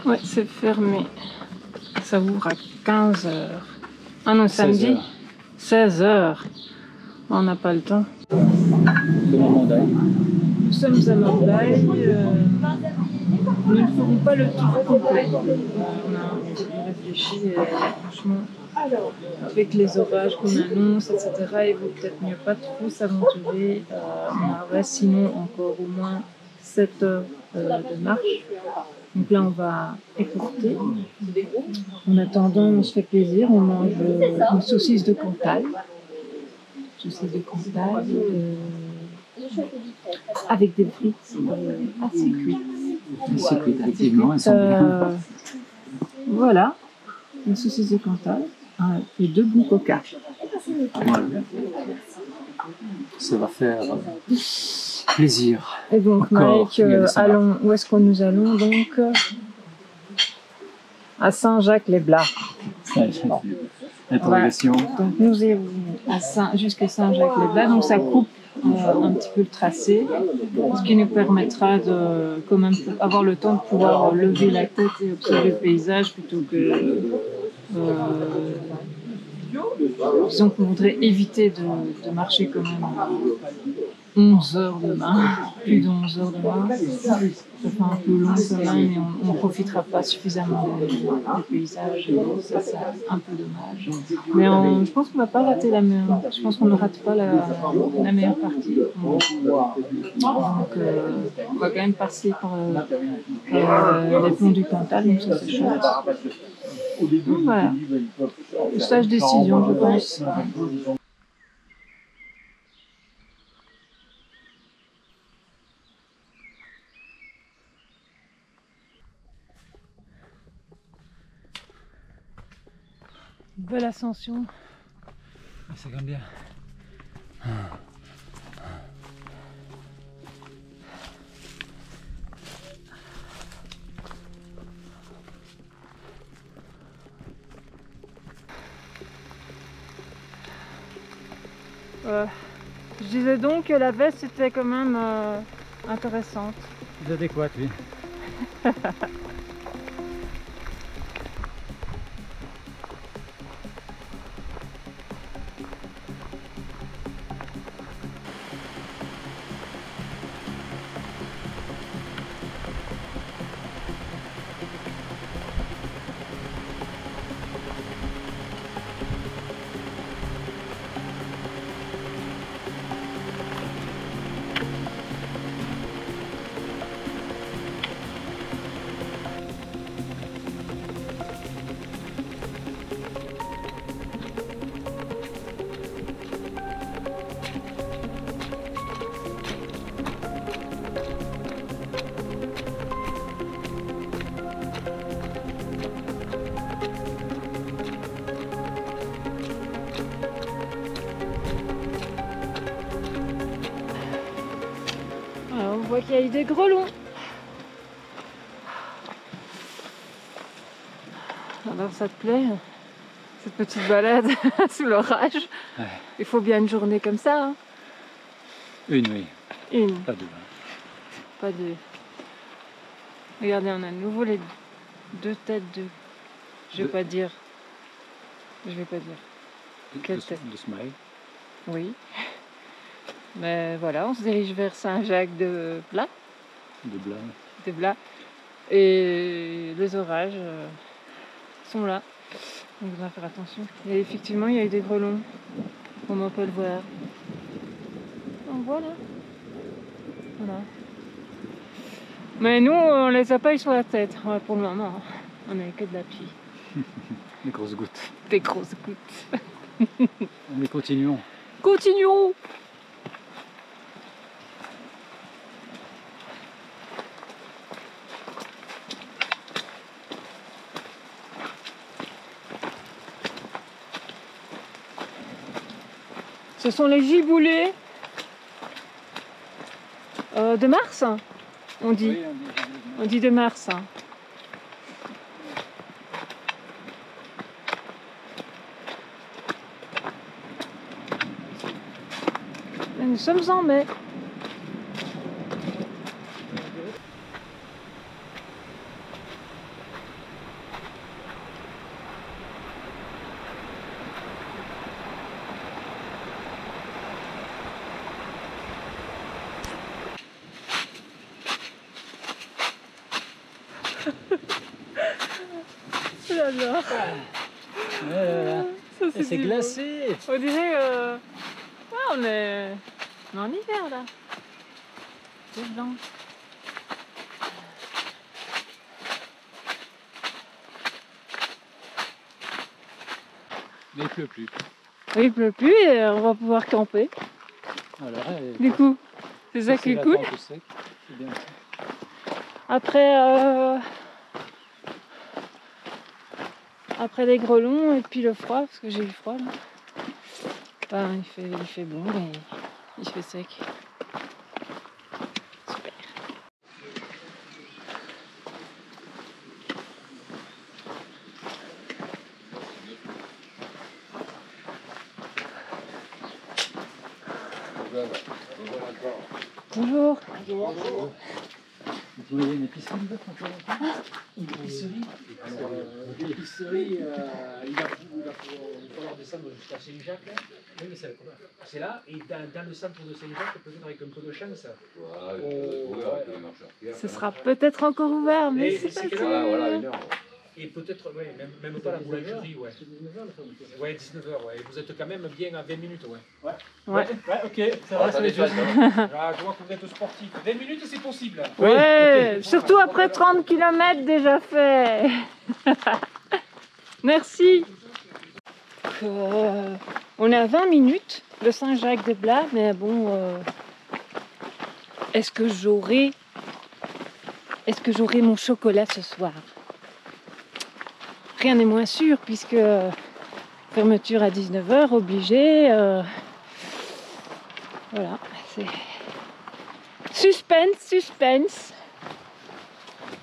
Ouais, c'est fermé. Ça ouvre à 15h. Ah non, samedi 16h. On n'a pas le temps. Le moment d'ail. Nous sommes à Mandai. Nous ne ferons pas le tour complet. On a réfléchi et franchement, avec les orages qu'on annonce, etc., il vaut peut-être mieux pas trop s'aventurer. On aurait sinon encore au moins 7 heures de marche. Donc là, on va écourter. En attendant, on se fait plaisir. On mange une saucisse de Cantal. Saucisse de Cantal avec des frites assez cuites. Assez cuites, effectivement. Elles sont bien. Voilà, une saucisse de Cantal et 2 bons coca. Voilà. Ça va faire plaisir. Et donc, Encore, Mike, allons, où est-ce que nous allons donc? À Saint-Jacques-les-Blas. Interrogation. Donc nous irons jusqu'à Saint-Jacques-les-Blas, donc ça coupe un petit peu le tracé, ce qui nous permettra de quand même avoir le temps de pouvoir lever la tête et observer le paysage plutôt que disons qu'on voudrait éviter de marcher quand même 11 heures demain, plus de 11 heures demain. Ça fait un peu long quand même et on ne profitera pas suffisamment des paysages. Et ça, c'est un peu dommage. Mais je pense qu'on ne va pas rater la meilleure. Je pense qu'on ne rate pas la meilleure partie. Donc, on va quand même passer par les ponts du Cantal, donc ça c'est chouette. Donc voilà, sage décision, je pense. Belle ascension. C'est quand même bien. Je disais donc que la veste était quand même intéressante. C'est adéquat, oui. Alors, on voit qu'il y a eu des grelons. Alors ça te plaît, cette petite balade sous l'orage? Ouais. Il faut bien une journée comme ça. Hein. Une, oui. Une, Pas deux. pas deux. Regardez, on a à nouveau les deux têtes de... Je vais pas dire. Quelle tête? De smile. Oui. Mais voilà, on se dirige vers Saint-Jacques-de-Blas. De blanc. De Blas. Et les orages sont là. Donc on va faire attention. Et effectivement, il y a eu des grelons, comme on peut le voir. Donc voilà. Voilà. Mais nous, on les a pas eu sur la tête, ouais, pour le moment. On n'a que de la pluie. Les grosses gouttes. Des grosses gouttes. Mais continuons. Continuons. Ce sont les giboulées de mars, on dit. Oui, On dit de mars. Et nous sommes en mai. J'adore. Et c'est glacé. On dirait ouais, on est en hiver là. C'est blanc. Mais il pleut plus. Oui, il pleut plus et on va pouvoir camper. Voilà, Du coup, c'est ça qui est cool. C'est bien ça. Après les grelons et puis le froid, parce que j'ai eu froid là. Enfin, il fait bon et il fait sec. Super. Bonjour. Il y a une épicerie peut-être encore? Une épicerie. Alors, l'épicerie, il va falloir descendre jusqu'à Saint-Jacques. Oui, mais c'est là. Et dans le centre de Saint-Jacques, peut-être avec un peu de chance. Ce sera peut-être encore ouvert, mais c'est pas sûr. Voilà, une heure. Et peut-être, ouais, même pas la boulangerie, ouais. Ouais, 19h, ouais. Vous êtes quand même bien à 20 minutes, ouais. Ouais, ok, ça va, ça va être juste. Je vois que vous êtes sportif. 20 minutes, c'est possible. Ouais, surtout après 30 km déjà fait. Merci. On est à 20 minutes de Saint-Jacques-de-Blas, mais bon, est-ce que j'aurai mon chocolat ce soir? Rien n'est moins sûr puisque fermeture à 19h, obligé. Voilà, c'est suspense, suspense.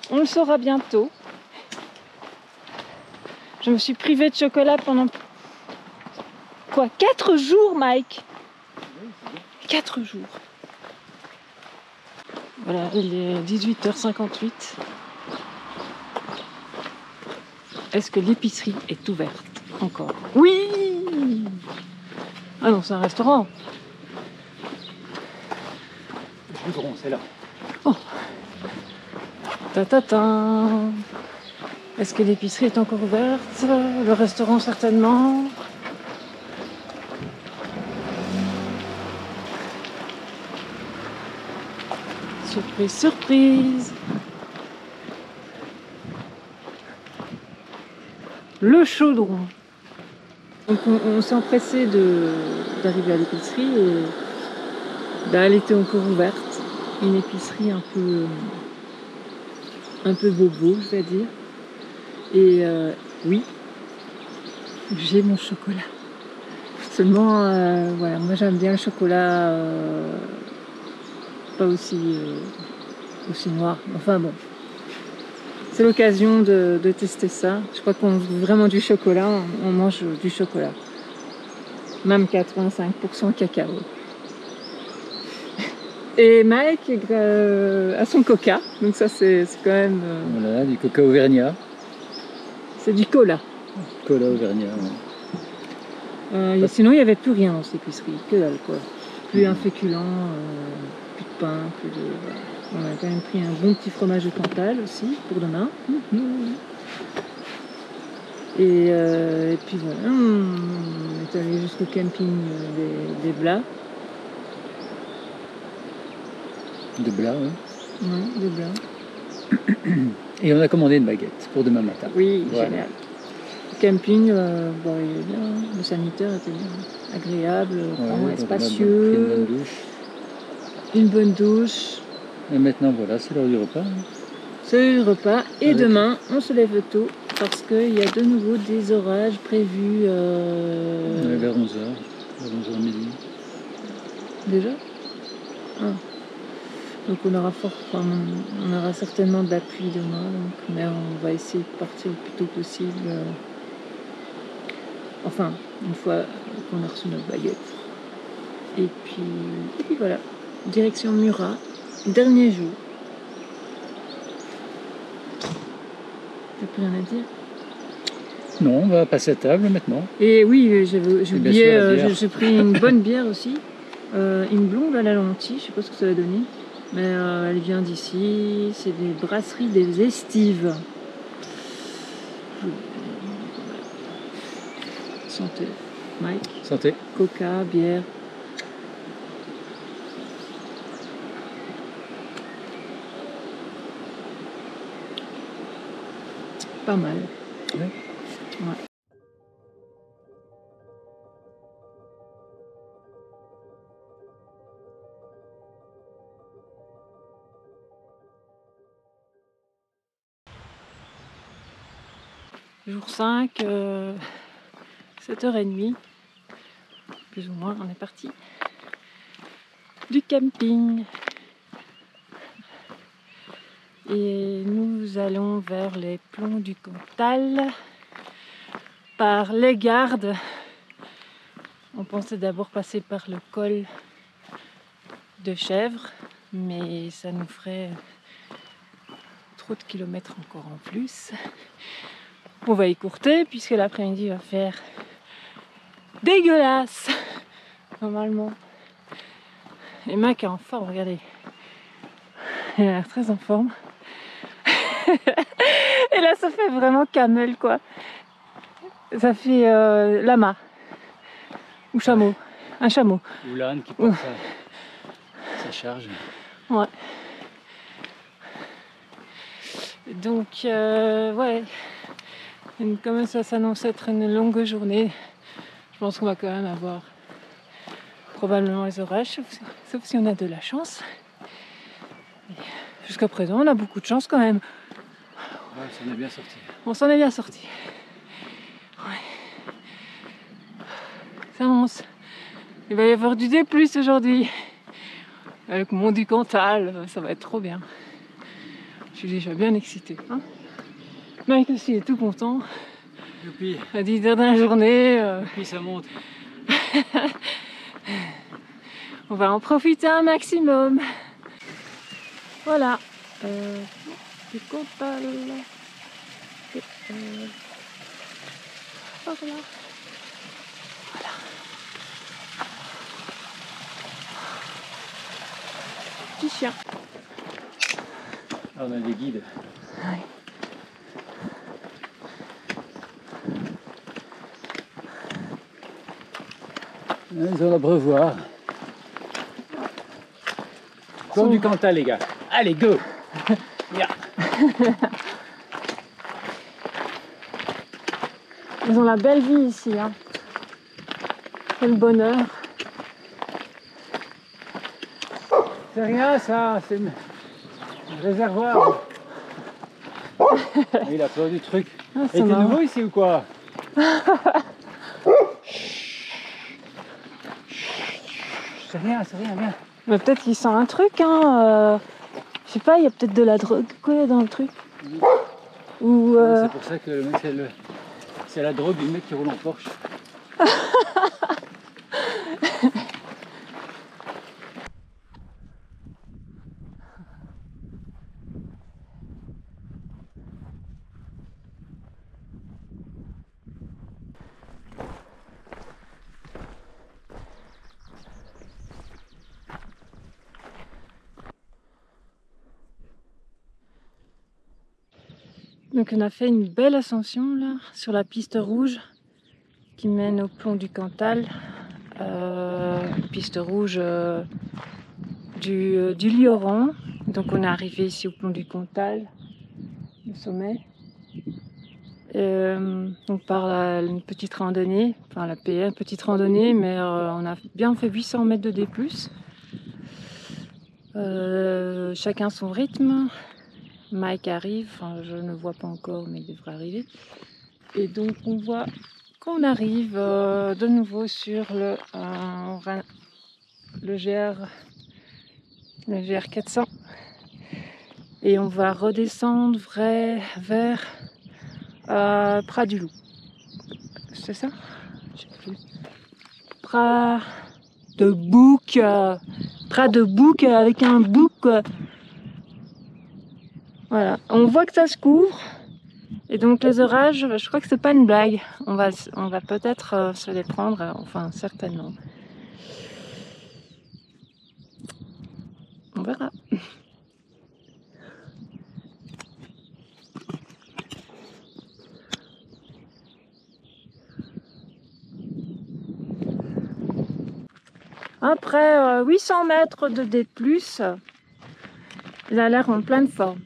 On le saura bientôt. Je me suis privée de chocolat pendant quoi, 4 jours, Mike? 4 jours. Voilà, il est 18h58. Est-ce que l'épicerie est ouverte encore? Oui! Ah non, c'est un restaurant. Le plus grand, c'est là. Oh. Ta-ta-ta. Est-ce que l'épicerie est encore ouverte? Le restaurant certainement. Surprise, surprise. Le chaudron. Donc on s'est empressé d'arriver à l'épicerie et elle était encore ouverte. Une épicerie un peu bobo, je vais dire. Et oui, j'ai mon chocolat. Seulement, voilà, moi j'aime bien le chocolat pas aussi noir. Enfin bon, c'est l'occasion de tester ça. Je crois qu'on veut vraiment du chocolat, on mange du chocolat. Même 85% cacao. Et Mike a son coca, donc ça c'est quand même... Voilà, du coca auvergnat. C'est du cola. Cola auvergnat, ouais. Sinon il n'y avait plus rien dans cette épicerie, que dalle quoi. Plus un féculent, plus de pain, plus de... Voilà. On a quand même pris un bon petit fromage de Cantal aussi pour demain. Et puis voilà, on est allé jusqu'au camping des Blas. De Blas, oui. Ouais, des Blas. Et on a commandé une baguette pour demain matin. Oui, voilà. Génial. Le camping, bon, il est bien, le sanitaire était bien, agréable, grand, spacieux. Une bonne douche. Une bonne douche. Et maintenant, voilà, c'est l'heure du repas. Hein. C'est le repas. Et demain, on se lève tôt parce qu'il y a de nouveau des orages prévus. Vers 11h, vers 11h midi. Déjà Donc on aura certainement de la pluie demain, donc, mais on va essayer de partir le plus tôt possible. Enfin, une fois qu'on a reçu notre baguette. Et puis voilà, direction Murat, dernier jour. T'as plus rien à dire? Non, on va passer à table maintenant. Et oui, j'ai oublié, j'ai pris une bonne bière aussi. Une blonde à la lentille, je sais pas ce que ça va donner. Mais elle vient d'ici, c'est des brasseries des Estives. Santé, Mike. Santé. Coca, bière. Pas mal. Ouais. Ouais. Jour 5, 7h30, plus ou moins, on est parti du camping. Et nous allons vers les plombs du Cantal par les Gardes. On pensait d'abord passer par le col de Chèvre, mais ça nous ferait trop de kilomètres encore en plus. On va écourter puisque l'après-midi va faire dégueulasse normalement. Et Mac est en forme, regardez. Elle a l'air très en forme. Et là ça fait vraiment camel quoi. Ça fait lama. Ou chameau. Un chameau. Ou l'âne qui porte sa charge. Ouais. Donc ouais. Comme ça s'annonce être une longue journée, je pense qu'on va quand même avoir probablement les orages, sauf si on a de la chance. Jusqu'à présent, on a beaucoup de chance quand même. Ouais, ça en est bien sorti. On s'en est bien sorti. Ouais. Ça avance. Il va y avoir du D+ aujourd'hui. Avec Mont du Cantal, ça va être trop bien. Je suis déjà bien excitée. Hein, Mike aussi est tout content. Youpi. À 10 heures de la journée. Youpi, ça monte. On va en profiter un maximum. Voilà. Du Cantal. Par là. Voilà. Petit chien. Ah, on a des guides. Ouais. Ils ont l'abreuvoir. Plomb du Cantal, les gars. Allez, go. Yeah. Ils ont la belle vie ici. Hein. Quel bonheur. C'est rien ça, c'est un réservoir. Il a peur du truc. Ah, Et t'es nouveau ici ou quoi? C'est rien, viens. Mais peut-être qu'il sent un truc, hein. Je sais pas, il y a peut-être de la drogue quoi dans le truc. Ou C'est pour ça que le mec, c'est la drogue du mec qui roule en Porsche. Donc on a fait une belle ascension là sur la piste rouge qui mène au plomb du Cantal. Piste rouge du Lioran. Donc on est arrivé ici au plomb du Cantal, le sommet. Donc par une petite randonnée, enfin la PM, petite randonnée, mais on a bien fait 800 mètres de D+. Chacun son rythme. Mike arrive, enfin, je ne le vois pas encore, mais il devrait arriver. Et donc on voit qu'on arrive de nouveau sur le GR 400. Et on va redescendre vers Prat du Loup. C'est ça? Je sais plus. Prat de Bouc. Prat de Bouc avec un bouc. Voilà, on voit que ça se couvre. Et donc les orages, je crois que c'est pas une blague. On va peut-être se les prendre, enfin certainement. On verra. Après 800 mètres de D+, il a l'air en pleine forme.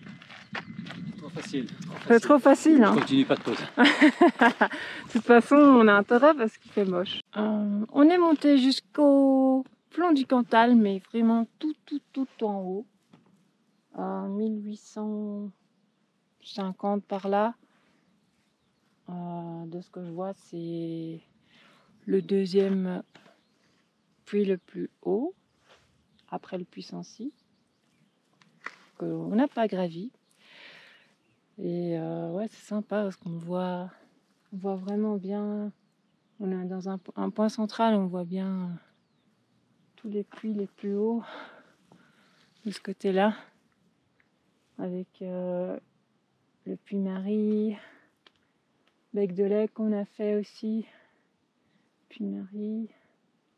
Trop facile. C'est trop facile, hein. Continue, pas de pause. De toute façon, on a intérêt parce qu'il fait moche. On est monté jusqu'au plomb du Cantal, mais vraiment tout en haut. 1850 par là. De ce que je vois, c'est le deuxième puits le plus haut, après le puits Sancy, qu'on n'a pas gravi. Et ouais, c'est sympa parce qu'on voit vraiment bien. On est dans un point central, on voit bien tous les puits les plus hauts de ce côté-là. avec le Puy-Marie, Bec de Lait qu'on a fait aussi. Puy-Marie,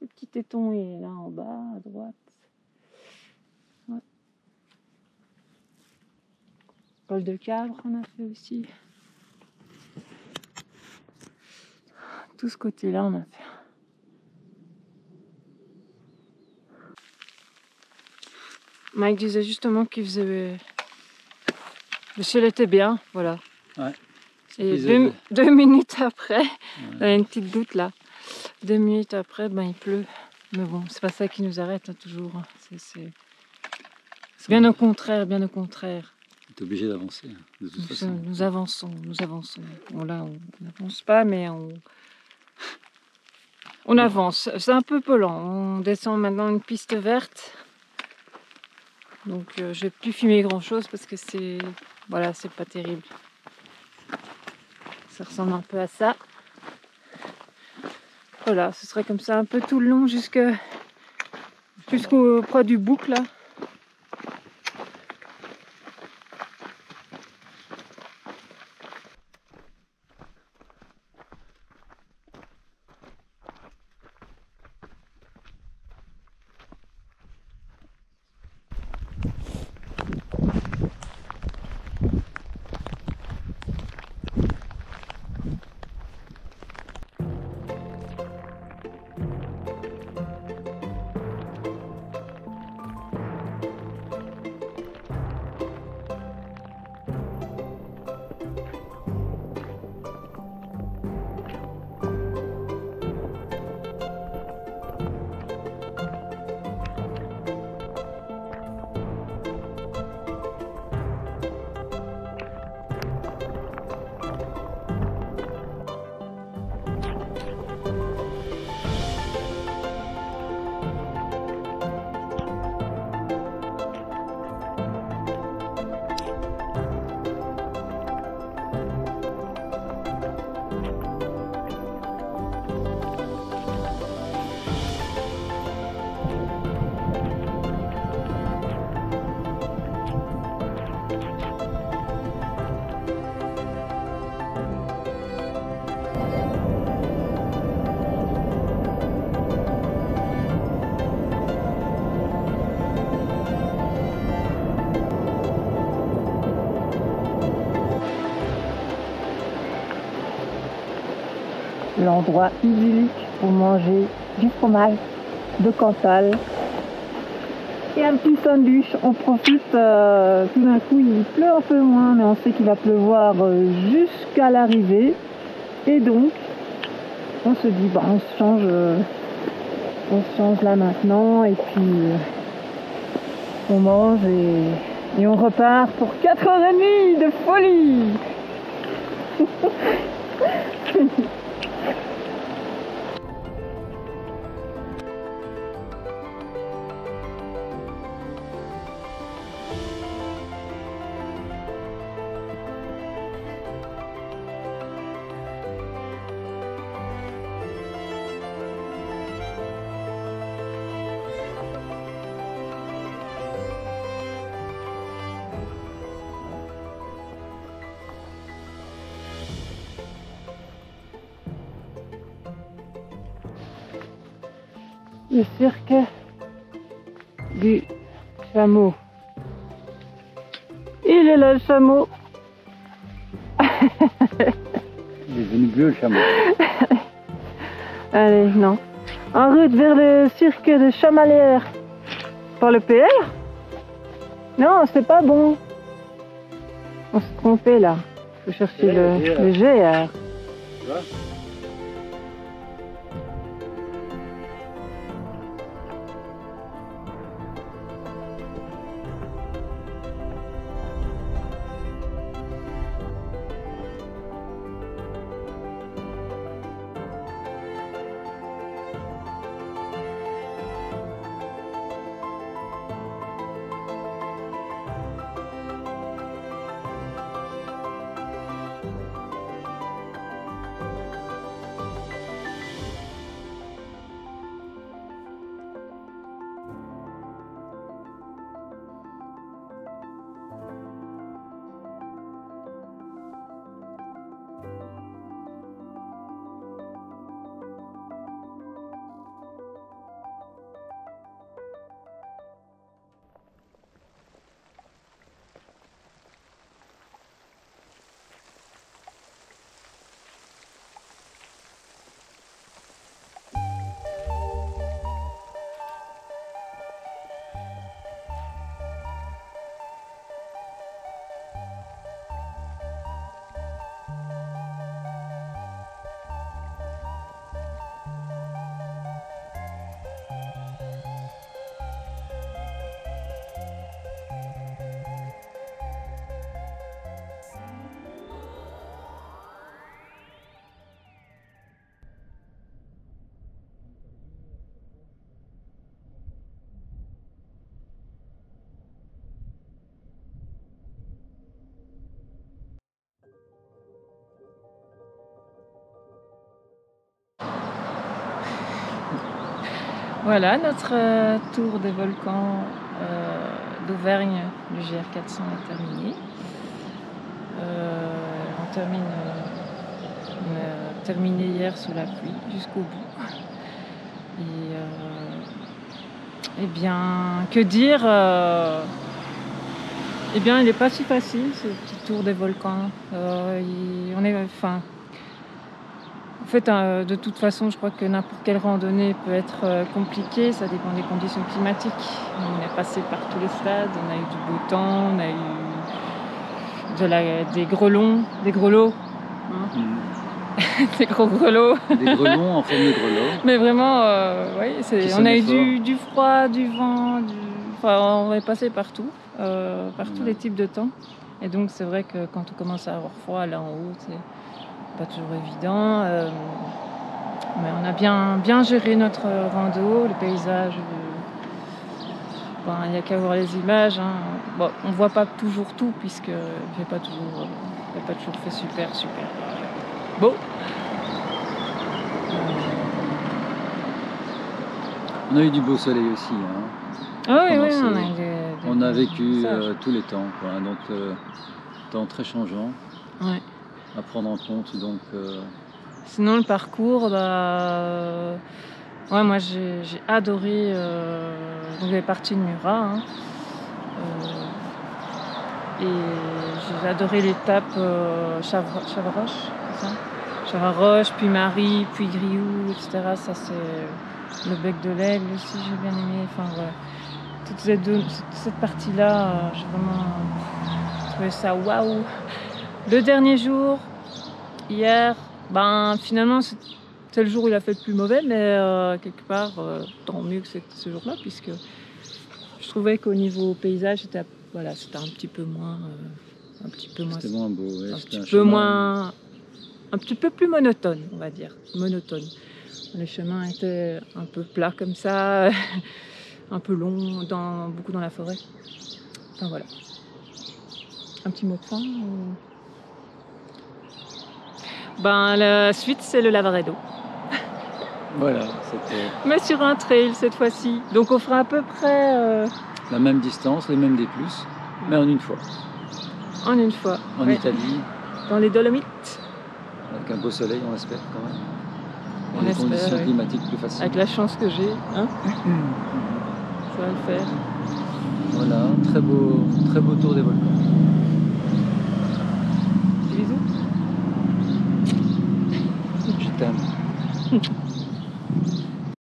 le petit téton est là en bas à droite. Ouais. Col de Cabre on a fait aussi. Tout ce côté-là on a fait. Mike disait justement qu'il faisait... Le ciel était bien, voilà. Ouais. Et deux minutes après, il y a une petite goutte là. 2 minutes après, ben il pleut. Mais bon, c'est pas ça qui nous arrête hein, toujours. C'est bien au contraire, bien au contraire. Tu es obligé d'avancer, hein, de toute façon. Nous avançons, nous avançons. Bon là, on n'avance pas, mais on avance. C'est un peu lent. On descend maintenant une piste verte. Donc je vais plus filmer grand chose parce que c'est... Voilà, c'est pas terrible. Ça ressemble un peu à ça. Voilà, ce serait comme ça un peu tout le long jusqu'au près du bouc là. L'endroit idyllique pour manger du fromage de Cantal et un petit sandwich. On profite, tout d'un coup il pleut un peu moins, mais on sait qu'il va pleuvoir jusqu'à l'arrivée. Et donc, on se dit, bah, on se change là maintenant et puis on mange et on repart pour 4h30 de folie. Le cirque du chameau. Il est là le chameau. Il est devenu bleu le chameau. Allez, non. En route vers le cirque de Chamalières. Par le PR? Non, c'est pas bon. On s'est trompé là. Faut chercher le GR. Tu vois ? Voilà, notre tour des volcans d'Auvergne du GR400 est terminé. On a terminé hier sous la pluie jusqu'au bout. Et bien, que dire eh bien, il n'est pas si facile ce petit tour des volcans. En fait, de toute façon, je crois que n'importe quelle randonnée peut être compliquée, ça dépend des conditions climatiques. On est passé par tous les stades, on a eu du beau temps, on a eu des grelots, hein. Des gros grelots. Des grelons en forme de grelots. Mais vraiment, oui, on a eu du froid, du vent, enfin, on est passé partout, tous les types de temps. Et donc c'est vrai que quand on commence à avoir froid là en haut, c'est pas toujours évident. Mais on a bien géré notre rando, le paysage. Il n'y a qu'à voir les images. Hein. Bon, on voit pas toujours tout puisque il n'y a pas toujours fait super beau. On a eu du beau soleil aussi. Hein. Ah oui, on a vécu tous les temps, quoi. Donc temps très changeant. Ouais. À prendre en compte. Donc, sinon le parcours, moi j'ai adoré. Donc les parties de Murat. Hein. Et j'ai adoré l'étape Chavaroche, c'est ça ? Chavaroche, puis Marie, puis Grioux, etc. Ça c'est le bec de l'Aigle aussi, j'ai bien aimé. Enfin voilà, toute cette partie-là, j'ai vraiment trouvé ça waouh. Le dernier jour, hier, finalement c'est le jour où il a fait le plus mauvais, mais quelque part tant mieux que c'était ce jour-là, puisque je trouvais qu'au niveau paysage c'était un petit peu moins. C'était moins beau, ouais, un petit peu plus monotone, on va dire. Monotone. Les chemins étaient un peu plats comme ça, un peu longs, beaucoup dans la forêt. Enfin voilà. Un petit mot de fin la suite, c'est le Lavaredo. Voilà, c'était... Mais sur un trail cette fois-ci. Donc on fera à peu près... la même distance, les mêmes D+, mais en une fois. En une fois. En Italie. Dans les Dolomites. Avec un beau soleil, on espère quand même. On des espère, conditions climatiques plus faciles. Avec la chance que j'ai, hein. Ça va le faire. Voilà, très beau tour des volcans. Bisous. Je t'aime.